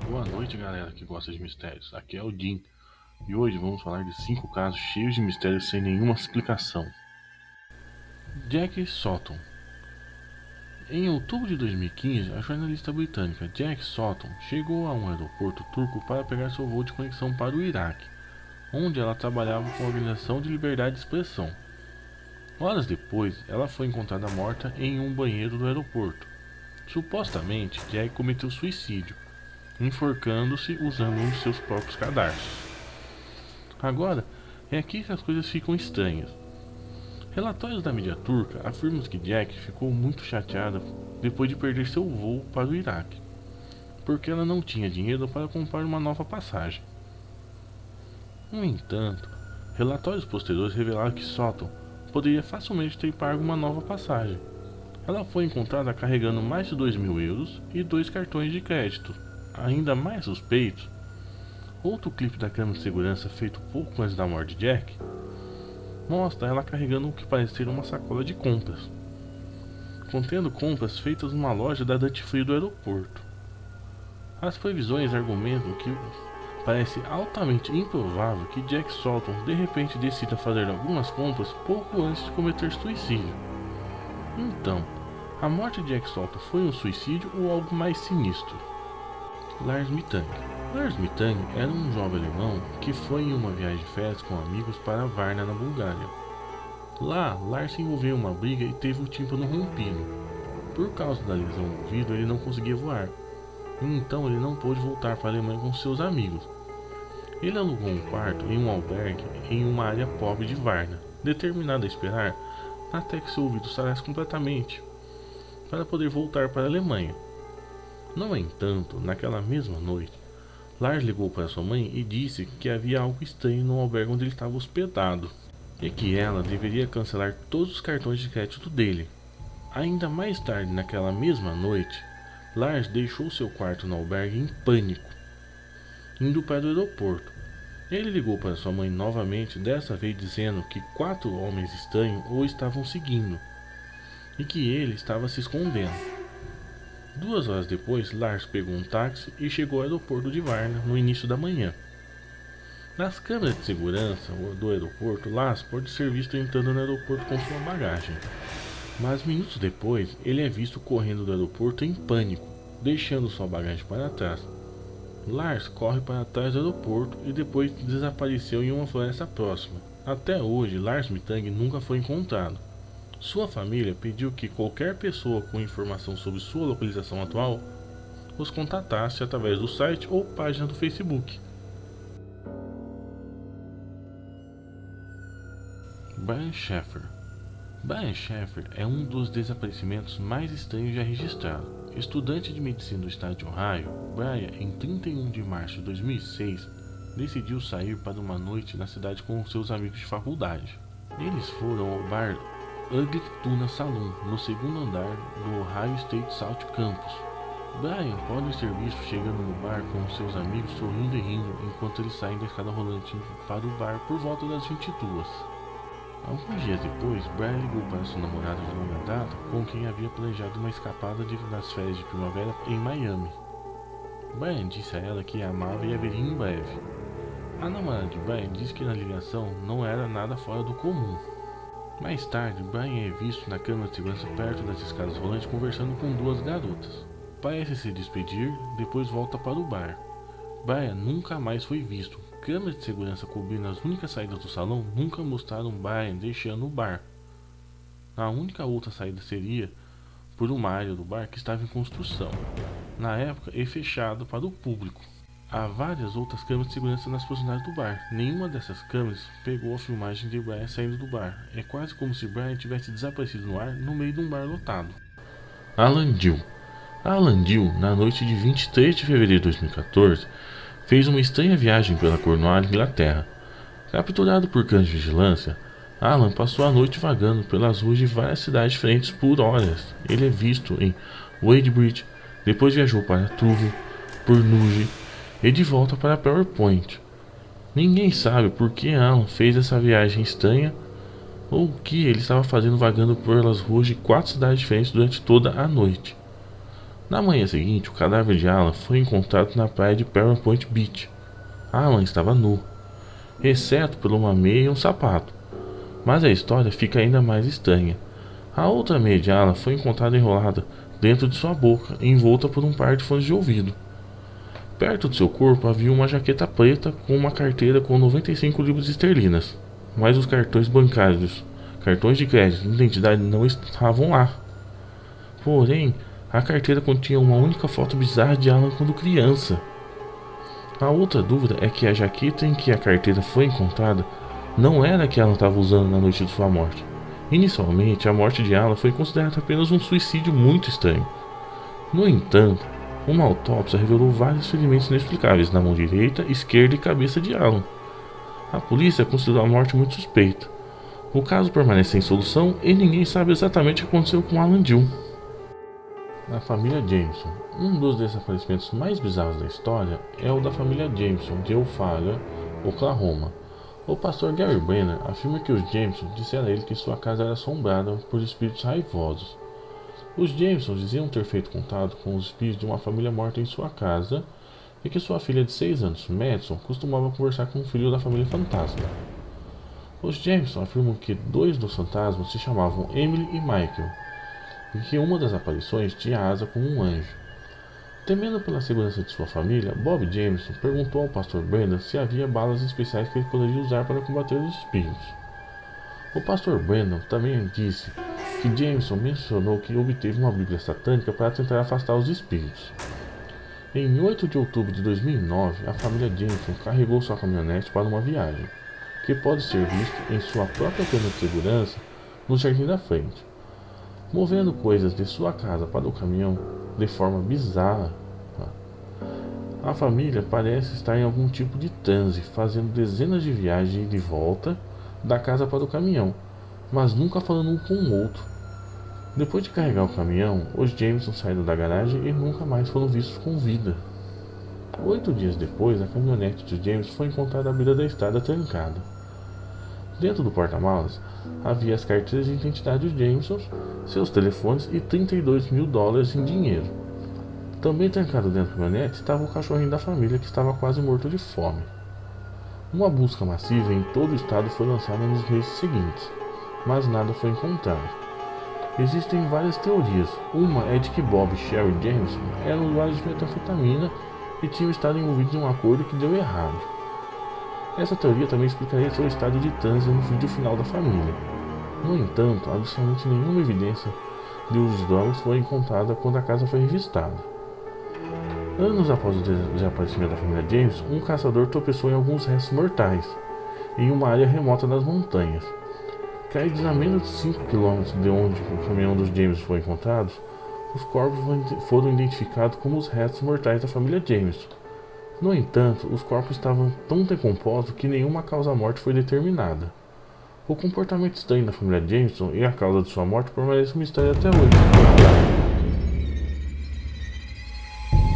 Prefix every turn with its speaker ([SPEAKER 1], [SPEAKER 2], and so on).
[SPEAKER 1] Boa noite, galera que gosta de mistérios. Aqui é o Jim e hoje vamos falar de 5 casos cheios de mistérios sem nenhuma explicação. Jack Sutton. Em outubro de 2015, a jornalista britânica Jack Sutton chegou a um aeroporto turco para pegar seu voo de conexão para o Iraque, onde ela trabalhava com a Organização de Liberdade de Expressão. Horas depois, ela foi encontrada morta em um banheiro do aeroporto. Supostamente, Jack cometeu suicídio, enforcando-se usando um de seus próprios cadarços. Agora, é aqui que as coisas ficam estranhas. Relatórios da mídia turca afirmam que Jack ficou muito chateada depois de perder seu voo para o Iraque, porque ela não tinha dinheiro para comprar uma nova passagem. No entanto, relatórios posteriores revelaram que Sutton poderia facilmente ter pago uma nova passagem. Ela foi encontrada carregando mais de 2.000 euros e 2 cartões de crédito. Ainda mais suspeito, outro clipe da câmera de segurança feito pouco antes da morte de Jack mostra ela carregando o que parece ser uma sacola de compras, contendo compras feitas numa loja da Duty Free do aeroporto. As previsões argumentam que parece altamente improvável que Jack Sutton de repente decida fazer algumas compras pouco antes de cometer suicídio. Então, a morte de Jack Sutton foi um suicídio ou algo mais sinistro? Lars Mittank. Lars Mittank era um jovem alemão que foi em uma viagem de férias com amigos para Varna, na Bulgária. Lá, Lars se envolveu em uma briga e teve o tímpano rompido. Por causa da lesão no ouvido, ele não conseguia voar. Então ele não pôde voltar para a Alemanha com seus amigos. Ele alugou um quarto em um albergue em uma área pobre de Varna, determinado a esperar até que seu ouvido sarasse completamente, para poder voltar para a Alemanha. No entanto, naquela mesma noite, Lars ligou para sua mãe e disse que havia algo estranho no albergue onde ele estava hospedado, e que ela deveria cancelar todos os cartões de crédito dele. Ainda mais tarde naquela mesma noite, Lars deixou seu quarto no albergue em pânico, indo para o aeroporto. Ele ligou para sua mãe novamente, dessa vez dizendo que 4 homens estranhos o estavam seguindo, e que ele estava se escondendo. 2 horas depois, Lars pegou um táxi e chegou ao aeroporto de Varna no início da manhã. Nas câmeras de segurança do aeroporto, Lars pode ser visto entrando no aeroporto com sua bagagem. Mas minutos depois, ele é visto correndo do aeroporto em pânico, deixando sua bagagem para trás. Lars corre para trás do aeroporto e depois desapareceu em uma floresta próxima. Até hoje, Lars Mittank nunca foi encontrado. Sua família pediu que qualquer pessoa com informação sobre sua localização atual os contatasse através do site ou página do Facebook. Brian Sheffer. Brian Sheffer é um dos desaparecimentos mais estranhos já registrados. Estudante de medicina do estado de Ohio, Brian, em 31 de março de 2006, decidiu sair para uma noite na cidade com seus amigos de faculdade. Eles foram ao bar Ugly Tuna Saloon, no segundo andar do Ohio State South Campus. Brian pode ser visto chegando no bar com seus amigos sorrindo e rindo enquanto eles saem da escada rolante para o bar por volta das 22. Alguns dias depois, Brian ligou para sua namorada de longa data com quem havia planejado uma escapada das férias de primavera em Miami. Brian disse a ela que a amava e a veria em breve. A namorada de Brian disse que na ligação não era nada fora do comum. Mais tarde, Brian é visto na câmera de segurança perto das escadas rolantes conversando com 2 garotas. Parece se despedir, depois volta para o bar. Brian nunca mais foi visto. Câmeras de segurança cobrindo as únicas saídas do salão nunca mostraram Brian deixando o bar. A única outra saída seria por uma área do bar que estava em construção, na época e fechado para o público. Há várias outras câmeras de segurança nas proximidades do bar. Nenhuma dessas câmeras pegou a filmagem de Brian saindo do bar. É quase como se Brian tivesse desaparecido no ar no meio de um bar lotado. Alan Dill. Alan Dill, na noite de 23 de fevereiro de 2014, fez uma estranha viagem pela Cornualha, Inglaterra. Capturado por cães de vigilância, Alan passou a noite vagando pelas ruas de várias cidades diferentes por horas. Ele é visto em Wadebridge, depois viajou para Truro, Pornughe e de volta para PowerPoint. Ninguém sabe por que Alan fez essa viagem estranha ou o que ele estava fazendo vagando pelas ruas de 4 cidades diferentes durante toda a noite. Na manhã seguinte, o cadáver de Alan foi encontrado na praia de Perry Point Beach. Alan estava nu, exceto por uma meia e um sapato. Mas a história fica ainda mais estranha. A outra meia de Alan foi encontrada enrolada dentro de sua boca, envolta por um par de fones de ouvido. Perto de seu corpo havia uma jaqueta preta com uma carteira com 95 libras esterlinas, mas os cartões bancários, cartões de crédito e identidade não estavam lá. Porém, a carteira continha uma única foto bizarra de Alan quando criança. A outra dúvida é que a jaqueta em que a carteira foi encontrada não era a que Alan estava usando na noite de sua morte. Inicialmente, a morte de Alan foi considerada apenas um suicídio muito estranho. No entanto, uma autópsia revelou vários ferimentos inexplicáveis na mão direita, esquerda e cabeça de Alan. A polícia considerou a morte muito suspeita. O caso permanece sem solução e ninguém sabe exatamente o que aconteceu com Alan Dill. A família Jameson. Um dos desaparecimentos mais bizarros da história é o da família Jameson de Eufaula, Oklahoma. O pastor Gary Brenner afirma que os Jameson disseram a ele que sua casa era assombrada por espíritos raivosos. Os Jameson diziam ter feito contato com os espíritos de uma família morta em sua casa e que sua filha de 6 anos, Madison, costumava conversar com o filho da família fantasma. Os Jameson afirmam que 2 dos fantasmas se chamavam Emily e Michael, e que uma das aparições tinha asa como um anjo. Temendo pela segurança de sua família, Bob Jameson perguntou ao pastor Brennan se havia balas especiais que ele poderia usar para combater os espíritos. O pastor Brennan também disse que Jameson mencionou que obteve uma bíblia satânica para tentar afastar os espíritos. Em 8 de outubro de 2009, a família Jameson carregou sua caminhonete para uma viagem, que pode ser visto em sua própria câmera de segurança no jardim da frente. Movendo coisas de sua casa para o caminhão de forma bizarra, a família parece estar em algum tipo de transe, fazendo dezenas de viagens de volta da casa para o caminhão, mas nunca falando um com o outro. Depois de carregar o caminhão, os Jameson saíram da garagem e nunca mais foram vistos com vida. 8 dias depois, a caminhonete dos Jameson foi encontrada à beira da estrada trancada. Dentro do porta-malas havia as carteiras de identidade dos Jamesons, seus telefones e $32 mil em dinheiro. Também trancado dentro da caminhonete estava o cachorrinho da família, que estava quase morto de fome. Uma busca massiva em todo o estado foi lançada nos meses seguintes, mas nada foi encontrado. Existem várias teorias. Uma é de que Bob e Sherry Jameson eram usuários de metanfetamina e tinham estado envolvidos em um acordo que deu errado. Essa teoria também explicaria seu estado de transe no vídeo final da família. No entanto, absolutamente nenhuma evidência de uso de drogas foi encontrada quando a casa foi revistada. Anos após o desaparecimento da família James, um caçador tropeçou em alguns restos mortais, em uma área remota das montanhas. Caídos a menos de 5 km de onde o caminhão dos James foi encontrado, os corpos foram identificados como os restos mortais da família James. No entanto, os corpos estavam tão decompostos que nenhuma causa-morte foi determinada. O comportamento estranho da família Jameson e a causa de sua morte permanece um mistério até hoje.